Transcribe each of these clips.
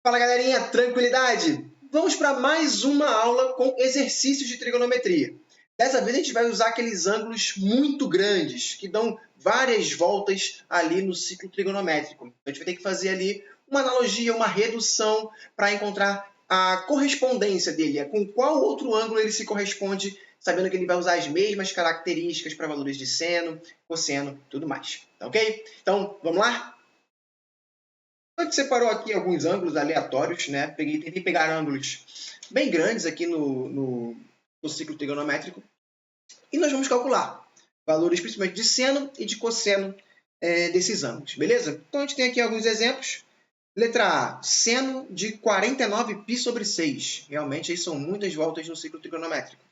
Fala galerinha, tranquilidade? Vamos para mais uma aula com exercícios de trigonometria. Dessa vez a gente vai usar aqueles ângulos muito grandes, que dão várias voltas ali no ciclo trigonométrico. Então a gente vai ter que fazer ali uma analogia, uma redução para encontrar a correspondência dele, com qual outro ângulo ele se corresponde, sabendo que ele vai usar as mesmas características para valores de seno, cosseno e tudo mais. Tá ok? Então, vamos lá? A gente separou aqui alguns ângulos aleatórios, né? Tentei pegar ângulos bem grandes aqui no ciclo trigonométrico. E nós vamos calcular valores principalmente de seno e de cosseno desses ângulos, beleza? Então a gente tem aqui alguns exemplos. Letra A, seno de 49π sobre 6. Realmente aí são muitas voltas no ciclo trigonométrico.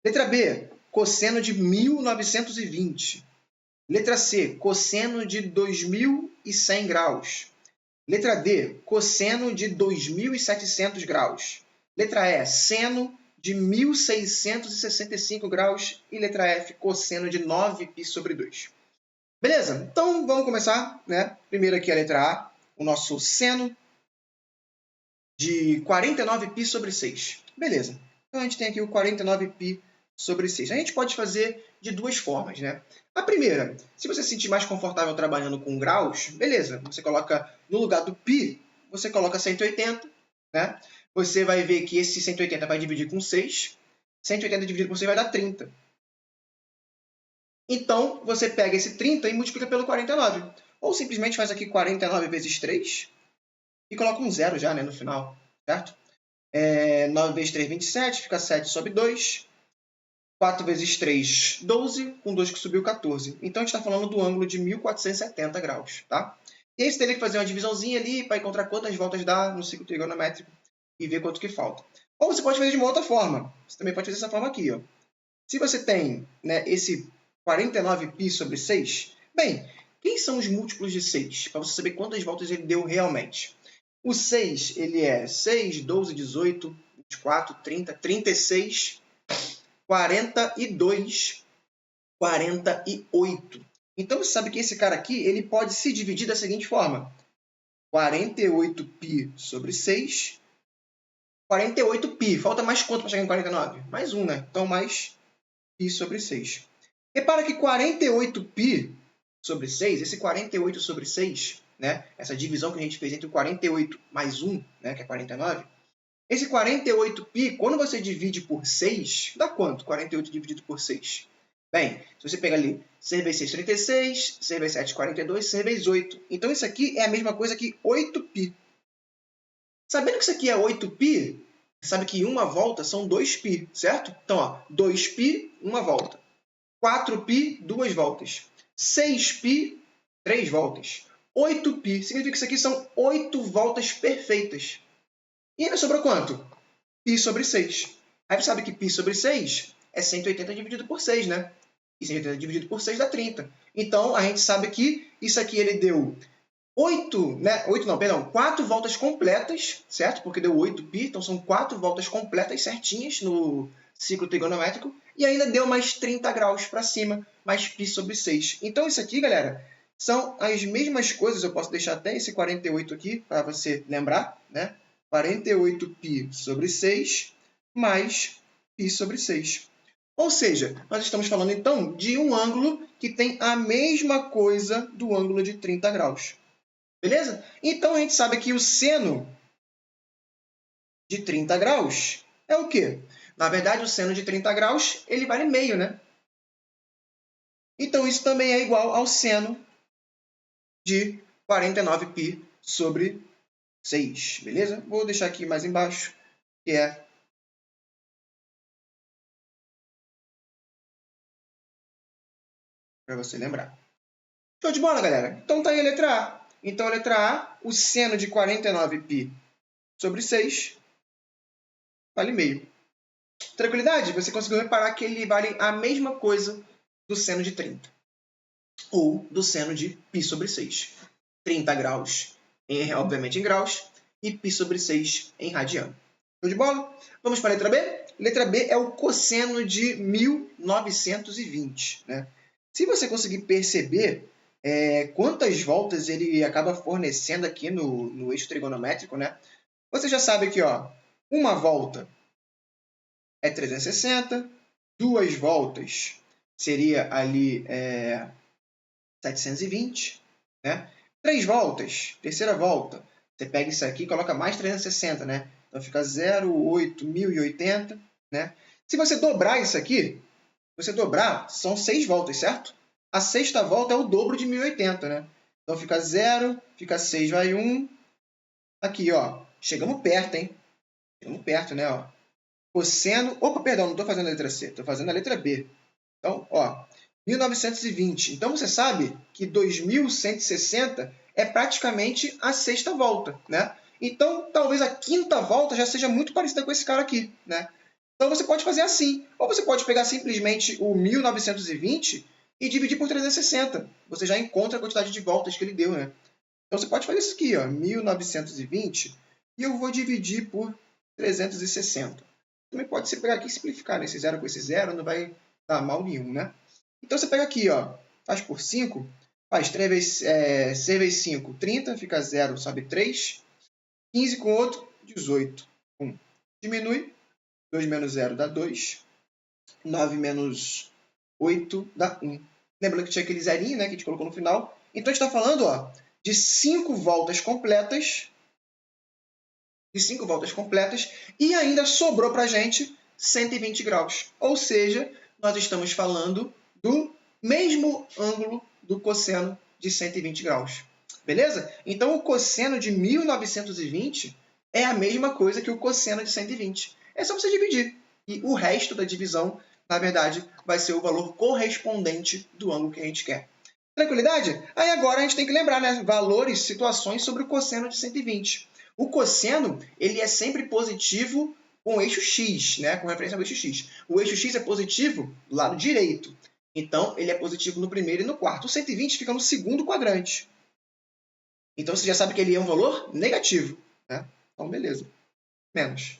Letra B, cosseno de 1920. Letra C, cosseno de 2100 graus. Letra D, cosseno de 2.700 graus. Letra E, seno de 1.665 graus. E letra F, cosseno de 9π sobre 2. Beleza? Então, vamos começar, né? Primeiro aqui a letra A, o nosso seno de 49π sobre 6. Beleza. Então, a gente tem aqui o 49π sobre 6. A gente pode fazer de duas formas, né? A primeira, se você se sentir mais confortável trabalhando com graus, beleza. Você coloca no lugar do π, você coloca 180, né? Você vai ver que esse 180 vai dividir com 6. 180 dividido por 6 vai dar 30. Então, você pega esse 30 e multiplica pelo 49. Ou simplesmente faz aqui 49 vezes 3 e coloca um zero já, né, no final, certo? 9 vezes 3, 27, fica 7 sobre 2. 4 vezes 3, 12, com 2 que subiu, 14. Então, a gente está falando do ângulo de 1470 graus, tá? E aí, você teria que fazer uma divisãozinha ali para encontrar quantas voltas dá no ciclo trigonométrico e ver quanto que falta. Ou você pode fazer de uma outra forma. Você também pode fazer dessa forma aqui, ó. Se você tem, né, esse 49π sobre 6, bem, quem são os múltiplos de 6? Para você saber quantas voltas ele deu realmente. O 6, ele é 6, 12, 18, 24, 30, 36... 42, 48. Então, você sabe que esse cara aqui ele pode se dividir da seguinte forma. 48π sobre 6. 48π. Falta mais quanto para chegar em 49? Mais 1, né? Então, mais π sobre 6. Repara que 48π sobre 6, esse 48 sobre 6, né? Essa divisão que a gente fez entre o 48 mais 1, né? Que é 49, esse 48π, quando você divide por 6, dá quanto? 48 dividido por 6. Bem, se você pegar ali 6 vezes 6, 36, 6 vezes 7, 42, 6 vezes 8. Então, isso aqui é a mesma coisa que 8π. Sabendo que isso aqui é 8π, você sabe que uma volta são 2π, certo? Então, ó, 2π, uma volta. 4π, duas voltas. 6π, 3 voltas. 8π, significa que isso aqui são 8 voltas perfeitas. E ainda sobrou quanto? π sobre 6. Aí você sabe que π sobre 6 é 180 dividido por 6, né? E 180 dividido por 6 dá 30. Então, a gente sabe que isso aqui ele deu 4 voltas completas, certo? Porque deu 8π, então são 4 voltas completas certinhas no ciclo trigonométrico. E ainda deu mais 30 graus para cima, mais π sobre 6. Então, isso aqui, galera, são as mesmas coisas. Eu posso deixar até esse 48 aqui, para você lembrar, né? 48π sobre 6 mais π sobre 6. Ou seja, nós estamos falando, então, de um ângulo que tem a mesma coisa do ângulo de 30 graus. Beleza? Então, a gente sabe que o seno de 30 graus é o quê? Na verdade, o seno de 30 graus ele vale meio, né? Então, isso também é igual ao seno de 49π sobre 6, beleza? Vou deixar aqui mais embaixo, que é para você lembrar. Show de bola, galera? Então, tá aí a letra A. Então, a letra A, o seno de 49π sobre 6 vale meio. Tranquilidade? Você conseguiu reparar que ele vale a mesma coisa do seno de 30. Ou do seno de π sobre 6. 30 graus, obviamente em graus, e π sobre 6 em radiano. Show de bola? Vamos para a letra B? Letra B é o cosseno de 1920. Né? Se você conseguir perceber quantas voltas ele acaba fornecendo aqui no eixo trigonométrico, né? Você já sabe que, ó, uma volta é 360, duas voltas seria ali 720, né? 3 voltas, terceira volta, você pega isso aqui e coloca mais 360, né? Então fica 0,8.080, né? Se você dobrar isso aqui, você dobrar, são 6 voltas, certo? A sexta volta é o dobro de 1080, né? Então fica 0, fica 6, vai 1. Aqui, ó, chegamos perto, hein? Chegamos perto, né? Ó. Cosseno... Opa, perdão, não estou fazendo a letra C, estou fazendo a letra B. Então, ó, 1920. Então, você sabe que 2160 é praticamente a sexta volta, né? Então, talvez a quinta volta já seja muito parecida com esse cara aqui, né? Então, você pode fazer assim. Ou você pode pegar simplesmente o 1920 e dividir por 360. Você já encontra a quantidade de voltas que ele deu, né? Então, você pode fazer isso aqui, ó, 1920, e eu vou dividir por 360. Também pode ser pegar aqui e simplificar, né? Esse zero com esse zero não vai dar mal nenhum, né? Então, você pega aqui, ó, faz por 5, faz 6 vezes 5, 30, fica 0, sobe 3, 15 com outro, 18. 1. Diminui, 2 menos 0 dá 2, 9 menos 8 dá 1. Lembrando que tinha aquele zerinho, né, que a gente colocou no final. Então, a gente está falando, ó, de 5 voltas completas, e ainda sobrou para a gente 120 graus. Ou seja, nós estamos falando do mesmo ângulo do cosseno de 120 graus. Beleza? Então, o cosseno de 1920 é a mesma coisa que o cosseno de 120. É só você dividir. E o resto da divisão, na verdade, vai ser o valor correspondente do ângulo que a gente quer. Tranquilidade? Aí agora a gente tem que lembrar, né? Valores, situações sobre o cosseno de 120. O cosseno ele é sempre positivo com o eixo x, né? Com referência ao eixo x. O eixo x é positivo do lado direito. Então, ele é positivo no primeiro e no quarto. O 120 fica no segundo quadrante. Então, você já sabe que ele é um valor negativo. Né? Então, beleza. Menos.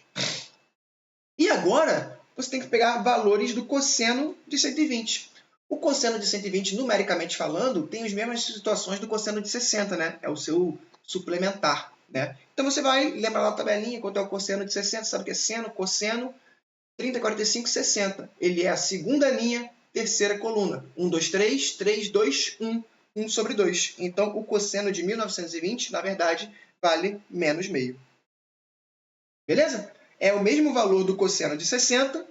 E agora, você tem que pegar valores do cosseno de 120. O cosseno de 120, numericamente falando, tem as mesmas situações do cosseno de 60, né? É o seu suplementar. Né? Então, você vai lembrar lá a tabelinha, quanto é o cosseno de 60, sabe que é seno, cosseno, 30, 45, 60. Ele é a segunda linha, terceira coluna. 1, 2, 3, 3, 2, 1. 1 sobre 2. Então, o cosseno de 1920, na verdade, vale menos meio. Beleza? É o mesmo valor do cosseno de 60,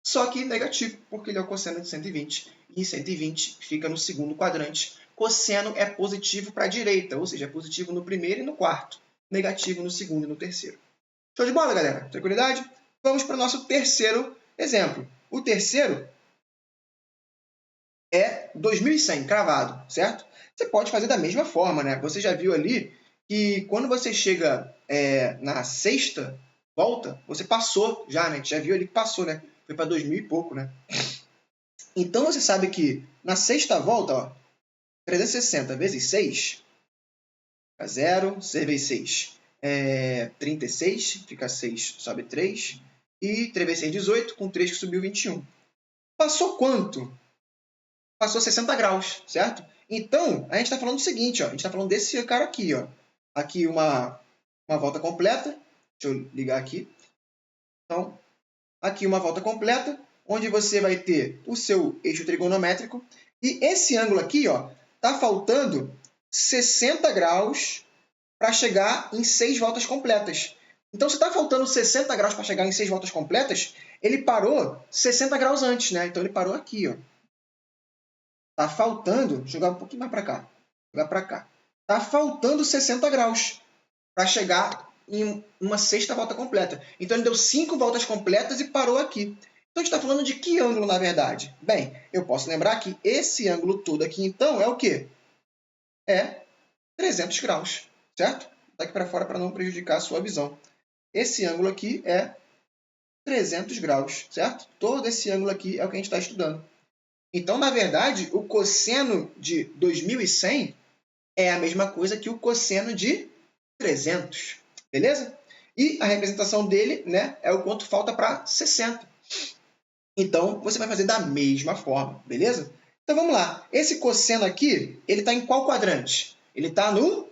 só que negativo, porque ele é o cosseno de 120. E 120 fica no segundo quadrante. Cosseno é positivo para a direita, ou seja, é positivo no primeiro e no quarto. Negativo no segundo e no terceiro. Show de bola, galera? Tranquilidade? Vamos para o nosso terceiro exemplo. O terceiro é 2100, cravado, certo? Você pode fazer da mesma forma, né? Você já viu ali que quando você chega na sexta volta, você passou já, né? A gente já viu ali que passou, né? Foi para 2000 e pouco, né? Então, você sabe que na sexta volta, ó, 360 vezes 6, fica 0, 6 vezes 6 é 36, fica 6, sobe 3, e 3 vezes 6, 18, com 3 que subiu 21. Passou quanto? Passou 60 graus, certo? Então, a gente está falando do seguinte, ó, a gente está falando desse cara aqui, ó. Aqui uma volta completa, deixa eu ligar aqui. Então, aqui uma volta completa, onde você vai ter o seu eixo trigonométrico. E esse ângulo aqui, ó, tá faltando 60 graus para chegar em 6 voltas completas. Então, se está faltando 60 graus para chegar em 6 voltas completas, ele parou 60 graus antes, né? Então, ele parou aqui, ó. Tá faltando, jogar um pouquinho mais para cá, jogar para cá. Tá faltando 60 graus para chegar em uma sexta volta completa. Então, ele deu 5 voltas completas e parou aqui. Então, a gente está falando de que ângulo, na verdade? Bem, eu posso lembrar que esse ângulo todo aqui, então, é o quê? É 300 graus, certo? Daqui para fora para não prejudicar a sua visão. Esse ângulo aqui é 300 graus, certo? Todo esse ângulo aqui é o que a gente está estudando. Então, na verdade, o cosseno de 2100 é a mesma coisa que o cosseno de 300, beleza? E a representação dele, né, é o quanto falta para 60. Então, você vai fazer da mesma forma, beleza? Então, vamos lá. Esse cosseno aqui, ele está em qual quadrante? Ele está no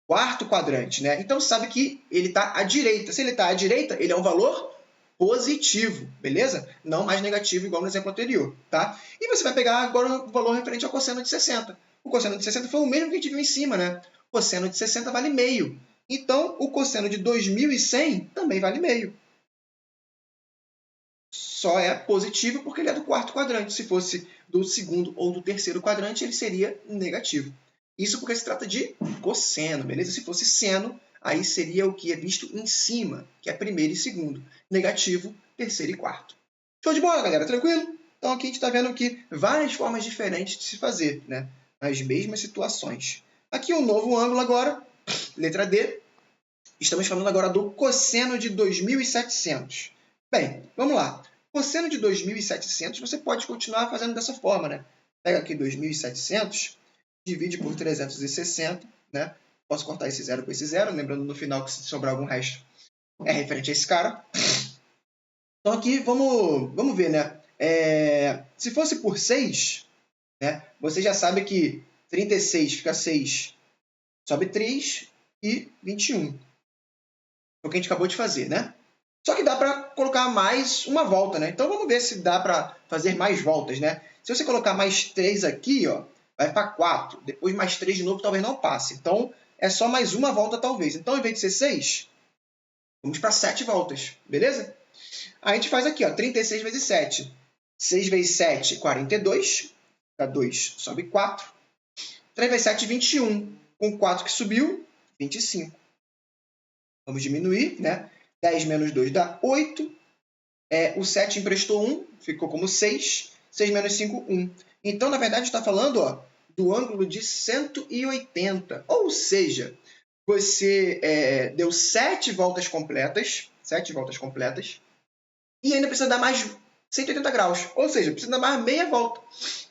quarto quadrante, né? Então, você sabe que ele está à direita. Se ele está à direita, ele é um valor positivo, beleza? Não mais negativo, igual no exemplo anterior, tá? E você vai pegar agora o valor referente ao cosseno de 60. O cosseno de 60 foi o mesmo que a gente viu em cima, né? O cosseno de 60 vale meio. Então, o cosseno de 2100 também vale meio. Só é positivo porque ele é do quarto quadrante. Se fosse do segundo ou do terceiro quadrante, ele seria negativo. Isso porque se trata de cosseno, beleza? Se fosse seno, aí seria o que é visto em cima, que é primeiro e segundo. Negativo, terceiro e quarto. Show de bola, galera? Tranquilo? Então aqui a gente está vendo aqui várias formas diferentes de se fazer, né? As mesmas situações. Aqui um novo ângulo agora, letra D. Estamos falando agora do cosseno de 2700. Bem, vamos lá. Cosseno de 2700, você pode continuar fazendo dessa forma, né? Pega aqui 2700, divide por 360, né? Posso cortar esse zero com esse zero, lembrando no final que se sobrar algum resto é referente a esse cara. Então aqui, vamos ver, né? Se fosse por 6, né? Você já sabe que 36 fica 6, sobe 3 e 21. Foi o que a gente acabou de fazer, né? Só que dá para colocar mais uma volta, né? Então vamos ver se dá para fazer mais voltas, né? Se você colocar mais 3 aqui, ó, vai para 4. Depois mais 3 de novo talvez não passe. Então é só mais uma volta talvez. Então, em vez de ser 6, vamos para 7 voltas, beleza? Aí a gente faz aqui, ó, 36 vezes 7. 6 vezes 7, 42. Fica 2, sobe 4. 3 vezes 7, 21. Com 4 que subiu, 25. Vamos diminuir, né? 10 menos 2 dá 8. O 7 emprestou 1, ficou como 6. 6 menos 5, 1. Então, na verdade, está falando, ó, do ângulo de 180. Ou seja, você deu 7 voltas completas. 7 voltas completas. E ainda precisa dar mais 180 graus. Ou seja, precisa dar mais meia volta.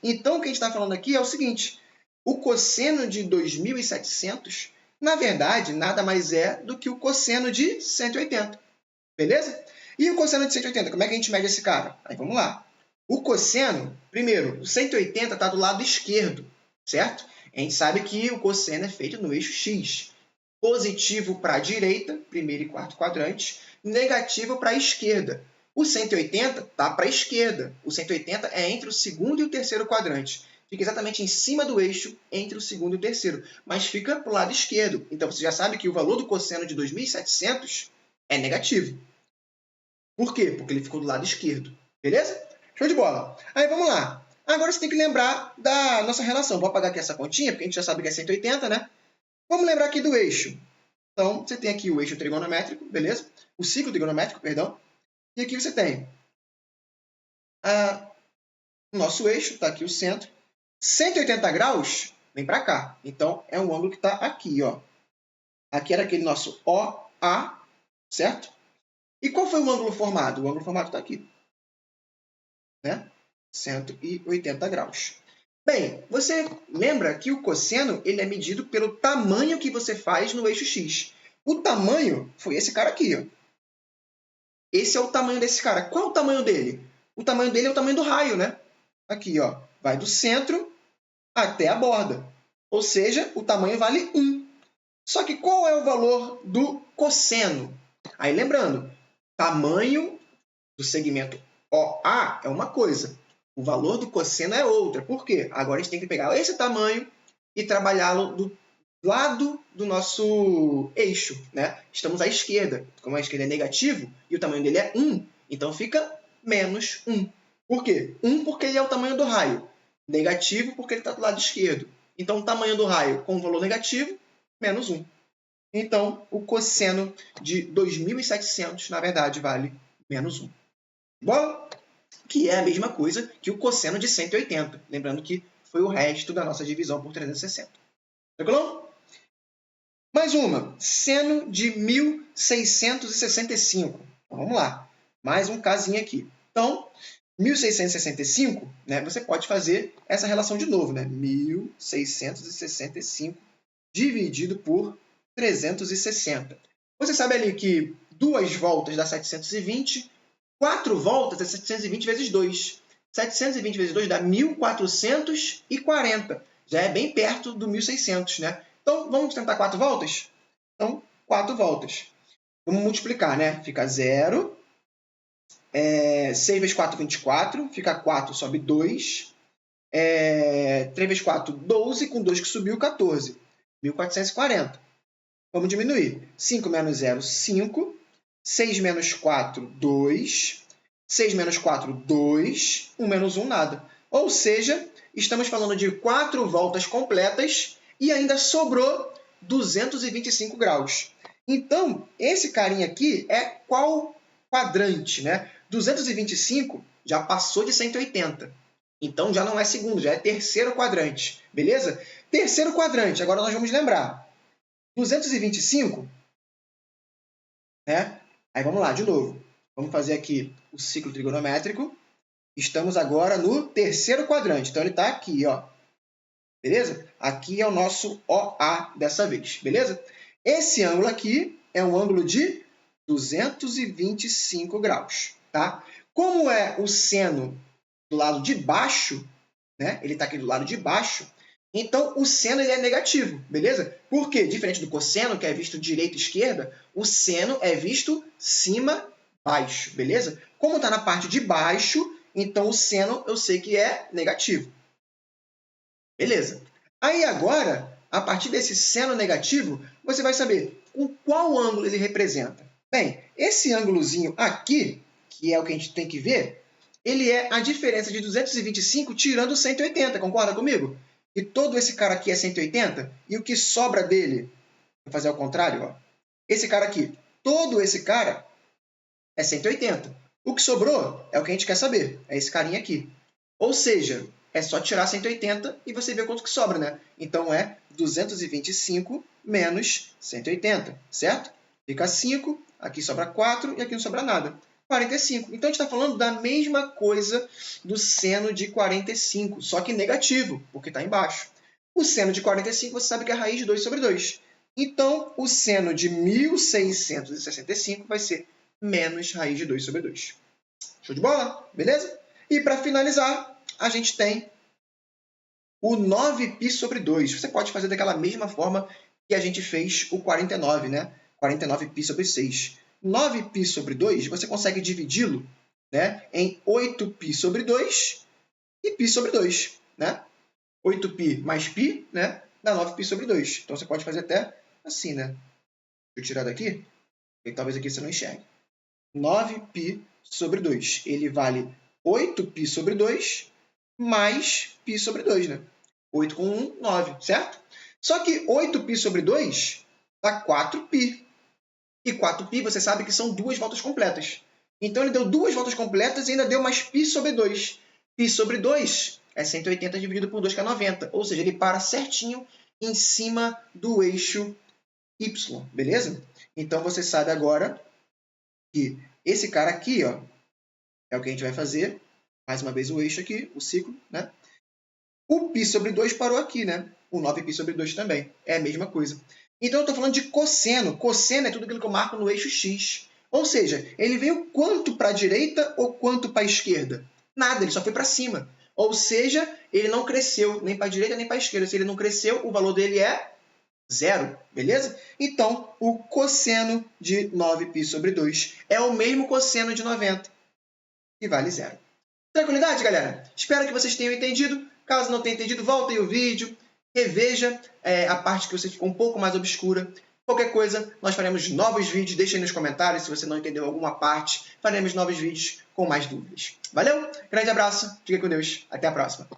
Então, o que a gente está falando aqui é o seguinte. O cosseno de 2700, na verdade, nada mais é do que o cosseno de 180. Beleza? E o cosseno de 180, como é que a gente mede esse cara? Aí vamos lá. O cosseno, primeiro, o 180 está do lado esquerdo, certo? A gente sabe que o cosseno é feito no eixo X. Positivo para a direita, primeiro e quarto quadrante, negativo para a esquerda. O 180 está para a esquerda. O 180 é entre o segundo e o terceiro quadrante. Fica exatamente em cima do eixo entre o segundo e o terceiro, mas fica para o lado esquerdo. Então, você já sabe que o valor do cosseno de 2700 é negativo. Por quê? Porque ele ficou do lado esquerdo. Beleza? Show de bola. Aí, vamos lá. Agora você tem que lembrar da nossa relação. Vou apagar aqui essa continha, porque a gente já sabe que é 180, né? Vamos lembrar aqui do eixo. Então, você tem aqui o eixo trigonométrico, beleza? O ciclo trigonométrico, perdão. E aqui você tem o nosso eixo, está aqui o centro. 180 graus, vem para cá. Então, é um ângulo que está aqui, ó. Aqui era aquele nosso OA, certo? E qual foi o ângulo formado? O ângulo formado está aqui, né? 180 graus. Bem, você lembra que o cosseno ele é medido pelo tamanho que você faz no eixo X. O tamanho foi esse cara aqui, ó. Esse é o tamanho desse cara. Qual é o tamanho dele? O tamanho dele é o tamanho do raio, né? Aqui, ó. Vai do centro até a borda. Ou seja, o tamanho vale 1. Só que qual é o valor do cosseno? Aí, lembrando, tamanho do segmento OA é uma coisa. O valor do cosseno é outra. Por quê? Agora a gente tem que pegar esse tamanho e trabalhá-lo do lado do nosso eixo, né? Estamos à esquerda. Como a esquerda é negativo e o tamanho dele é 1, então fica menos 1. Por quê? 1 porque ele é o tamanho do raio. Negativo porque ele está do lado esquerdo. Então, o tamanho do raio com valor negativo, menos 1. Então, o cosseno de 2700, na verdade, vale menos 1. Bom, que é a mesma coisa que o cosseno de 180. Lembrando que foi o resto da nossa divisão por 360. Tranquilo? Mais uma, seno de 1665. Então, vamos lá, mais um casinho aqui. Então, 1665, né, você pode fazer essa relação de novo, né? 1665 dividido por 360. Você sabe ali que 2 voltas dá 720, 4 voltas é 720 vezes 2. 720 vezes 2 dá 1440. Já é bem perto do 1600, né? Então, vamos tentar 4 voltas? Então, 4 voltas. Vamos multiplicar, né? Fica 0. 6 vezes 4, 24. Fica 4, sobe 2. 3 vezes 4, 12. Com 2 que subiu, 14. 1440. Vamos diminuir. 5 menos 0, 5. 6 menos 4, 2. 6 menos 4, 2. 1 menos 1, nada. Ou seja, estamos falando de 4 voltas completas e ainda sobrou 225 graus. Então, esse carinha aqui é qual quadrante, né? 225 já passou de 180. Então, já não é segundo, já é terceiro quadrante. Beleza? Terceiro quadrante, agora nós vamos lembrar. 225, né? Aí vamos lá, de novo. Vamos fazer aqui o ciclo trigonométrico. Estamos agora no terceiro quadrante. Então, ele está aqui, ó. Beleza? Aqui é o nosso OA dessa vez. Beleza? Esse ângulo aqui é um ângulo de 225 graus. Tá? Como é o seno do lado de baixo, né? Ele está aqui do lado de baixo. Então, o seno ele é negativo, beleza? Por quê? Diferente do cosseno, que é visto direita e esquerda, o seno é visto cima, baixo, beleza? Como está na parte de baixo, então o seno eu sei que é negativo. Beleza. Aí agora, a partir desse seno negativo, você vai saber com qual ângulo ele representa. Bem, esse ângulozinho aqui, que é o que a gente tem que ver, ele é a diferença de 225 tirando 180, concorda comigo? E todo esse cara aqui é 180, e o que sobra dele, vou fazer ao contrário, ó. Esse cara aqui, todo esse cara é 180. O que sobrou é o que a gente quer saber, é esse carinha aqui. Ou seja, é só tirar 180 e você vê quanto que sobra, né? Então, é 225 menos 180, certo? Fica 5, aqui sobra 4 e aqui não sobra nada. 45. Então, a gente está falando da mesma coisa do seno de 45, só que negativo, porque está embaixo. O seno de 45, você sabe que é a raiz de 2 sobre 2. Então, o seno de 1665 vai ser menos raiz de 2 sobre 2. Show de bola? Beleza? E para finalizar, a gente tem o 9π sobre 2. Você pode fazer daquela mesma forma que a gente fez o 49, né? 49π sobre 6. 9π sobre 2, você consegue dividi-lo, né, em 8π sobre 2 e π sobre 2. Né? 8π mais π, né, dá 9π sobre 2. Então, você pode fazer até assim, né? Deixa eu tirar daqui, e talvez aqui você não enxergue. 9π sobre 2. Ele vale 8π sobre 2 mais π sobre 2, né? 8 com 1, 9, certo? Só que 8π sobre 2 dá 4π. E 4π, você sabe que são 2 voltas completas. Então, ele deu 2 voltas completas e ainda deu mais π sobre 2. π sobre 2 é 180 dividido por 2, que é 90. Ou seja, ele para certinho em cima do eixo y, beleza? Então, você sabe agora que esse cara aqui, ó, é o que a gente vai fazer. Mais uma vez o eixo aqui, o ciclo, né? O π sobre 2 parou aqui, né? O 9π sobre 2 também. É a mesma coisa. Então, eu estou falando de cosseno. Cosseno é tudo aquilo que eu marco no eixo x. Ou seja, ele veio quanto para a direita ou quanto para a esquerda? Nada, ele só foi para cima. Ou seja, ele não cresceu nem para a direita nem para a esquerda. Se ele não cresceu, o valor dele é 0, beleza? Então, o cosseno de 9π sobre 2 é o mesmo cosseno de 90, que vale 0. Tranquilidade, galera? Espero que vocês tenham entendido. Caso não tenha entendido, volta aí o vídeo, reveja a parte que você ficou um pouco mais obscura. Qualquer coisa, nós faremos novos vídeos. Deixe aí nos comentários se você não entendeu alguma parte. Faremos novos vídeos com mais dúvidas. Valeu? Grande abraço, fique com Deus. Até a próxima.